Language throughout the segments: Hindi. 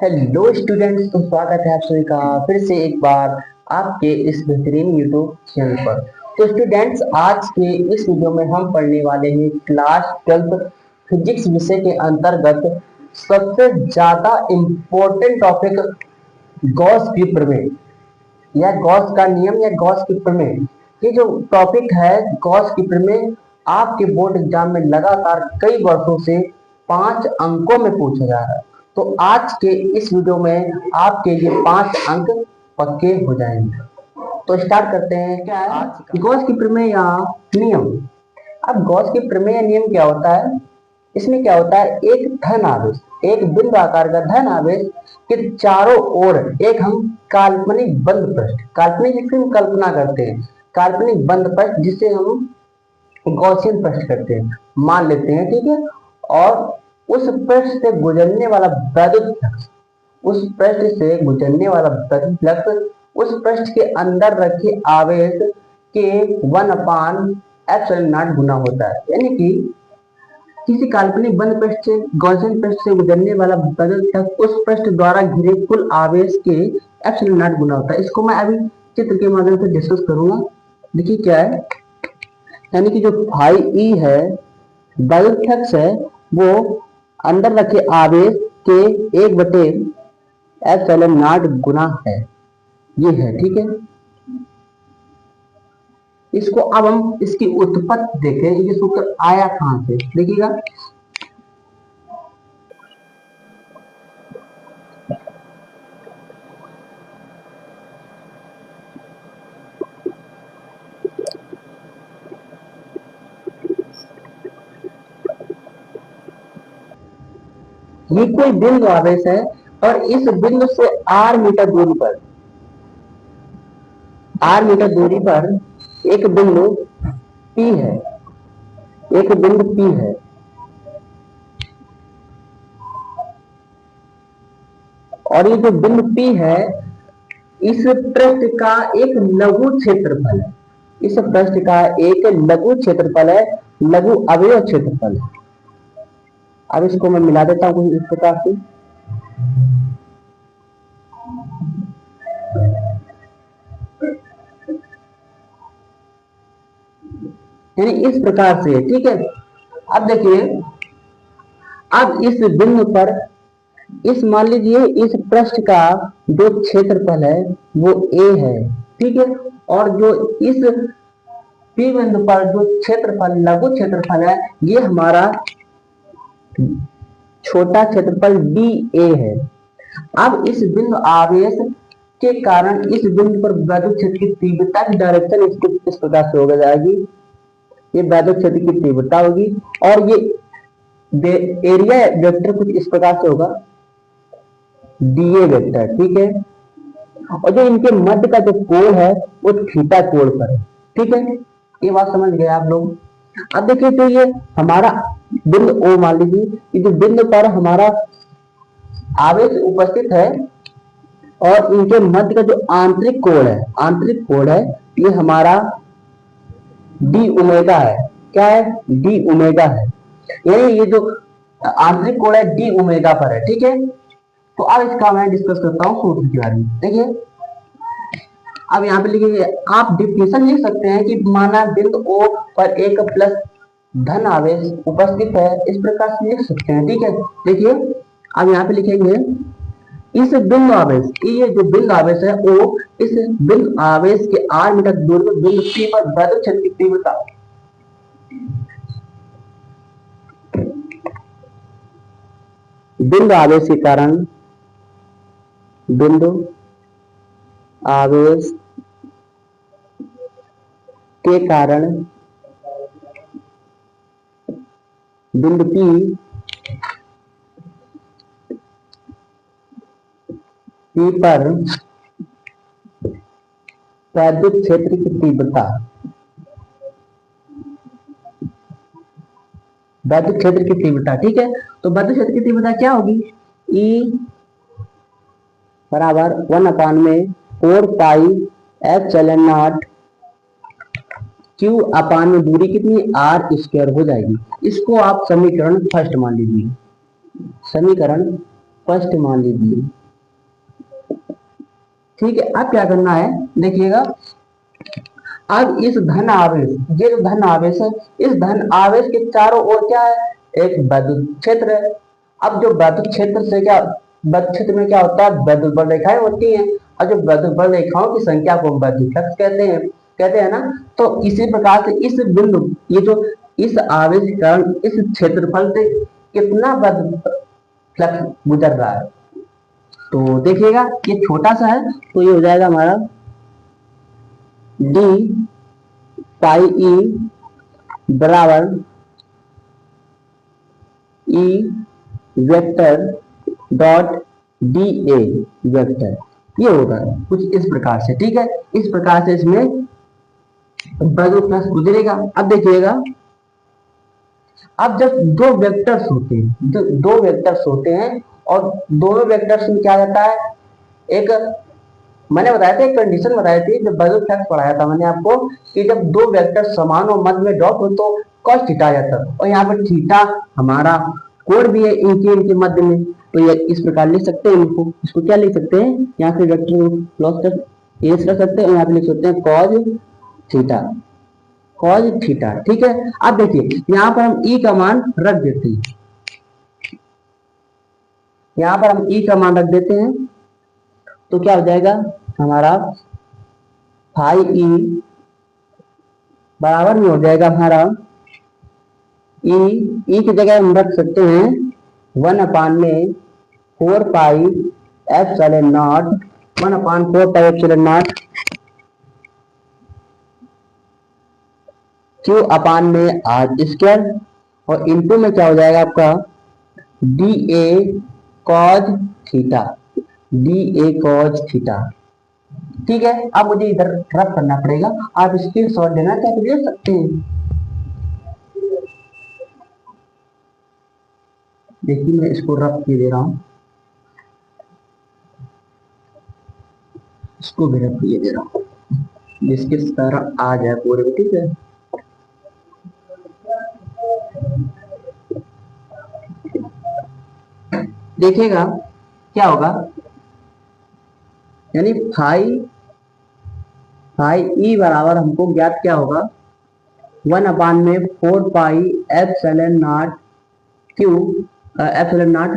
हेलो स्टूडेंट्स, तो स्वागत है आप सभी का फिर से एक बार आपके इस बेहतरीन यूट्यूब चैनल पर। तो स्टूडेंट्स, आज के इस वीडियो में हम पढ़ने वाले हैं क्लास 12 फिजिक्स विषय के अंतर्गत सबसे ज्यादा इम्पोर्टेंट टॉपिक गॉस की प्रमेय या गॉस का नियम या गॉस की प्रमेय। ये जो टॉपिक है गॉस की प्रमेय, आपके बोर्ड एग्जाम में लगातार कई वर्षों से 5 अंकों में पूछा जा रहा है। तो आज के इस वीडियो में आपके लिए 5 अंक पक्के हो जाएंगे। तो स्टार्ट करते हैं। क्या है गॉस की प्रमेय या नियम? अब गॉस की प्रमेय या नियम क्या होता है? इसमें क्या होता है, एक धन आवेश, एक बिंदु आकार का धन आवेश के चारों ओर एक हम काल्पनिक बंद पृष्ठ, काल्पनिक जिसकी हम कल्पना करते हैं, काल्पनिक बंद पृष्ठ जिसे हम गॉसियन पृष्ठ करते हैं, मान लेते हैं, ठीक है। और उस पृष्ठ से गुजरने वाला वैद्युत फ्लक्स, उस पृष्ठ से गुजरने वाला वैद्युत फ्लक्स उस पृष्ठ के अंदर रखे आवेश के 1/ε0 गुना होता है। यानी कि किसी काल्पनिक बंद पृष्ठ से गॉसियन पृष्ठ से गुजरने वाला वैद्युत फ्लक्स उस पृष्ठ द्वारा घिरे कुल आवेश के ε0 गुना होता है। इसको मैं अभी चित्र के माध्यम से डिस्कस करूंगा। देखिए क्या है, यानी कि जो फाई ई है, वैद्युत फ्लक्स है, वो अंदर रखे आवेश के 1/ε0 गुना है, ये है, ठीक है। इसको अब हम इसकी उत्पत्ति देखें, ये सूत्र आया कहां से, देखिएगा। ये कोई बिंदु आवेश है और इस बिंदु से r मीटर दूरी पर, r मीटर दूरी पर एक बिंदु P है, एक बिंदु P है। और ये जो बिंदु P है, इस पृष्ठ का एक लघु क्षेत्रफल है, इस पृष्ठ का एक लघु क्षेत्रफल है, लघु अवयव क्षेत्रफल है। अब इसको मैं मिला देता हूं कुछ इस प्रकार से। यानी इस प्रकार से, ठीक है। अब देखिए, अब इस बिंदु पर, इस मान लीजिए इस पृष्ठ का जो क्षेत्रफल है वो a है, ठीक है। और जो इस P बिंदु पर जो क्षेत्रफल, लघु क्षेत्रफल है, ये हमारा छोटा क्षेत्रफल dA है। अब इस बिंदु आवेश के कारण इस बिंदु पर वैद्युत क्षेत्र की तीव्रता की डायरेक्शन इस प्रकार से हो जाएगी। ये वैद्युत क्षेत्र की तीव्रता होगी और ये एरिया वेक्टर कुछ इस प्रकार से होगा, डीए वेक्टर, ठीक है। और जो इनके मध्य का जो कोण है वो थीटा कोण पर है, ठीक है। ये बात समझ गए आप लोग। अब देखिए, तो ये हमारा बिंदु ओ, मान लीजिए कि जो बिंदु पर हमारा आवेश उपस्थित है और इनके मध्य का जो आंतरिक कोण है, आंतरिक कोण है, ये हमारा डी ओमेगा है। क्या है? डी ओमेगा है। यानी ये जो आंतरिक कोण है डी ओमेगा पर है, ठीक है। तो अब इसका मैं डिस्कस करता हूँ सूत्र के बारे में। देखिए, अब यहाँ पे लिखिए, आप डिफिनेशन लिख सकते हैं कि माना बिंदु O पर एक प्लस धन आवेश उपस्थित है, इस प्रकार से लिख सकते हैं, ठीक है। देखिए, अब यहाँ पे लिखेंगे इस बिंदु आवेश, ये जो बिंदु आवेश है O, इस बिंदु आवेश के r मीटर दूरी पर बिंदु P पर वैद्युत क्षेत्र की तीव्रता, बिंदु आवेश के कारण, बिंदु आवेश के कारण बिंदु P पर वैद्युत क्षेत्र की तीव्रता, वैद्युत क्षेत्र की तीव्रता, ठीक है। तो वैद्युत क्षेत्र की तीव्रता क्या होगी? E बराबर 1/4πε0 Q अपान में दूरी कितनी, r स्क्वायर हो जाएगी। इसको आप समीकरण फर्स्ट मान लीजिए, समीकरण फर्स्ट मान लीजिए। ठीक है, अब क्या करना है देखिएगा, अब इस धन आवेश, ये जो धन आवेश है, इस धन आवेश के चारों ओर क्या है, एक विद्युत क्षेत्र है। अब जो विद्युत क्षेत्र से क्या, विद्युत क्षेत्र में क्या होता है, विद्युत बल रेखाएं होती हैं, और जो विद्युत बल रेखाओं की संख्या को हम विद्युत फ्लक्स कहते हैं ना। तो इसी प्रकार से इस बिंदु, ये जो इस आवेश के कारण इस क्षेत्रफल से कितना विद्युत फ्लक्स गुजर रहा है, तो देखिएगा ये छोटा सा है, तो ये हो जाएगा हमारा डी पाई ई बराबर E vector dot D A vector, ये होगा कुछ इस प्रकार से। ठीक है, इस प्रकार से इसमें विद्युत फ्लक्स गुजरेगा। अब देखिएगा, अब जब दो वेक्टर्स होते हैं, दो वेक्टर्स होते हैं और दोनों वेक्टर्स में क्या रहता है, एक मैंने बताया था, एक कंडीशन बताई थी जब विद्युत फ्लक्स पढ़ाया था मैंने आपको, कि जब दो वेक्टर समान और मध्य में डॉट हो तो कॉस थीटा आ जाता है, और यहाँ पर थीटा हमारा कोण भी है इनके मध्य में, तो ये इस प्रकार लिख सकते हैं इनको, इसको क्या लिख सकते हैं, यहाँ पे वेक्टर प्लस कर सकते हैं, यहाँ पे लिख सकते हैं कॉज थीटा, कॉज थीटा। ठीक है, अब देखिए यहाँ पर हम ई का मान रख देते हैं, यहाँ पर हम ई का मान रख देते हैं, तो क्या हो जाएगा हमारा फाई ई बराबर में हो जाएगा हमारा ई की जगह हम रख सकते हैं 1 में 4 pi epsilon naught, 1/4 pi epsilon naught q upon में आर स्क्वायर, और इनटू में क्या हो जाएगा आपका D A cos theta, D A cos theta. ठीक है, अब मुझे इधर रब करना पड़ेगा, आप स्क्रीनशॉट लेना चाहे तो ले सकते हैं। देखिए मैं इसको रब किए दे रहा हूं, इसको भी रब किए दे रहा हूं, जिसके तरह आ जाए पूरे में। ठीक है, देखिएगा क्या होगा, यानी फाई ई बराबर हमको ज्ञात क्या होगा, 1/4 pi epsilon naught q, epsilon naught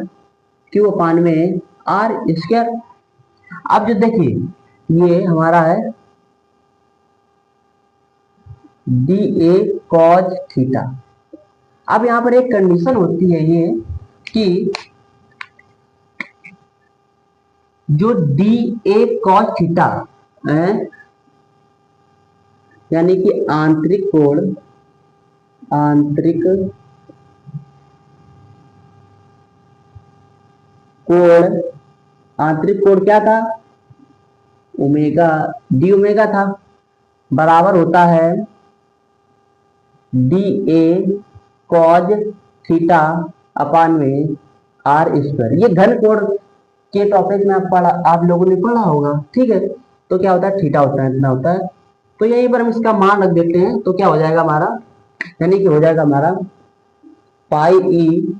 q upon में आर स्क्वायर। अब जो देखिए ये हमारा है डी ए कॉज थीटा। अब यहाँ पर एक कंडीशन होती है ये कि जो डी ए कॉस थीटा है, यानी कि आंतरिक कोण क्या था, ओमेगा, डी ओमेगा था, बराबर होता है D A cos theta upon में आर स्क्वायर। ये घन कोण के टॉपिक में आप लोगों ने पढ़ा होगा। ठीक है, तो क्या होता है, थीटा होता है, इतना होता है, तो यहीं पर हम इसका मान रख देते हैं, तो क्या हो जाएगा हमारा, यानी कि हो जाएगा हमारा पाई ई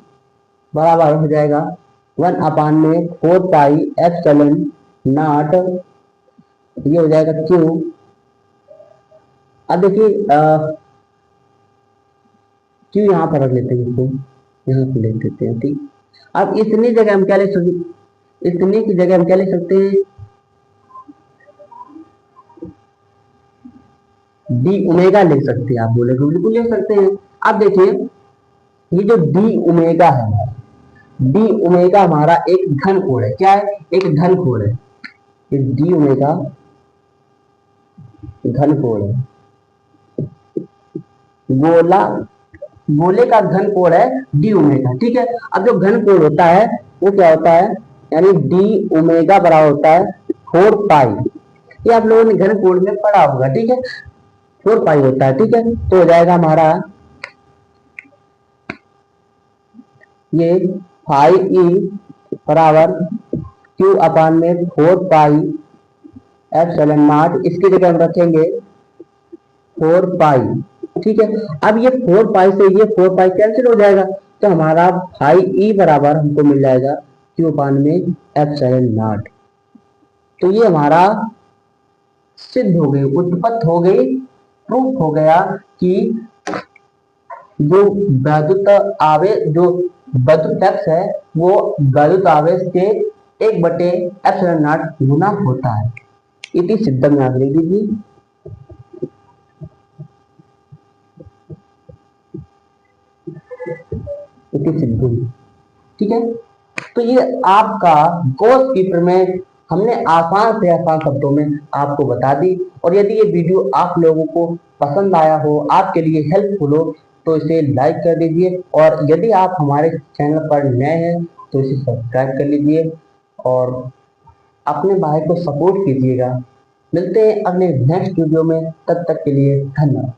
बराबर हो जाएगा 1/4 पाई एप्सिलॉन नॉट, ये हो जाएगा क्यू। अब देखिए क्यू यहाँ पर रख लेते हैं, इसको यहाँ पे लिख देते हैं। ठीक, अब इतनी जगह हम क्या लिख सकते, इतनी की जगह हम क्या लिख सकते हैं, डी ओमेगा लिख सकते हैं, आप बोलेंगे बिल्कुल लिख सकते हैं। अब देखिए ये जो डी ओमेगा है, डी ओमेगा हमारा एक घन कोण है, क्या है, एक घन कोण है, ये डी ओमेगा घन कोण है, गोले का घन कोण है डी ओमेगा। ठीक है, अब जो घन कोण होता है वो क्या होता है, यानी डी ओमेगा बराबर होता है 4 पाई, ये आप लोगों ने घन कोण में पढ़ा होगा। ठीक है, 4 पाई होता है। ठीक है, तो हो जाएगा हमारा ये फाई ई बराबर क्यू अपान में 4 पाई एप्सिलॉन नॉट, इसकी जगह हम रखेंगे 4 पाई। ठीक है, अब ये 4 पाई से ये 4 पाई कैंसिल हो जाएगा, तो हमारा फाई ई बराबर हमको मिल जाएगा Q/में ε0। तो ये हमारा सिद्ध हो गई, उत्पत्त हो गई, प्रूफ हो गया कि जो वैद्युत आवेश, जो वैद्युत फ्लक्स है वो वैद्युत आवेश के 1/ε0 गुना होता है। इति सिद्धम, याद लिख दीजिए। इति सिद्धम, ठीक है। तो ये आपका गॉस की प्रमेय हमने आसान से आसान शब्दों में आपको बता दी। और यदि ये वीडियो आप लोगों को पसंद आया हो, आपके लिए हेल्पफुल हो, तो इसे लाइक कर दीजिए। और यदि आप हमारे चैनल पर नए हैं तो इसे सब्सक्राइब कर लीजिए और अपने भाई को सपोर्ट कीजिएगा। मिलते हैं अगले नेक्स्ट वीडियो में, तब तक के लिए धन्यवाद।